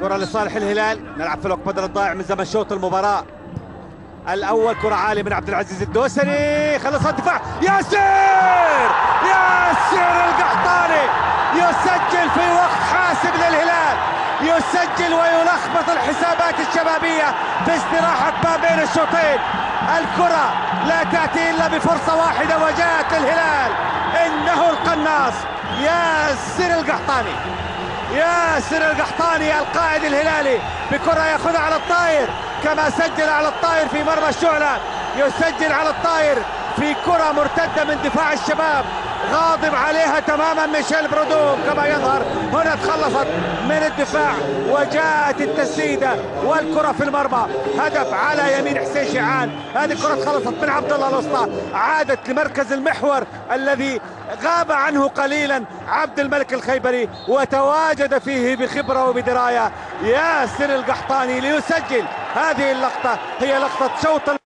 كرة لصالح الهلال. نلعب في الوقت بدل الضائع من زمن شوط المباراة الأول. كرة عالية من عبد العزيز الدوسري، خلص الدفاع ياسر القحطاني يسجل في وقت حاسم للهلال، يسجل ويلخبط الحسابات الشبابية في استراحة ما بين الشوطين. الكرة لا تأتي إلا بفرصة واحدة وجاءت للهلال، إنه القناص ياسر القحطاني. ياسر القحطاني القائد الهلالي بكرة يأخذها على الطاير، كما سجل على الطاير في مرمى الشعلة يسجل على الطاير في كرة مرتدة من دفاع الشباب، غاضب عليها تماما ميشيل برودوم كما يظهر. هنا تخلصت من الدفاع وجاءت التسديدة والكرة في المرمى، هدف على يمين حسين شيعان. هذه الكرة تخلصت من عبد الله الوسطى، عادت لمركز المحور الذي غاب عنه قليلا عبد الملك الخيبري وتواجد فيه بخبرة وبدراية ياسر القحطاني ليسجل. هذه اللقطة هي لقطة شوط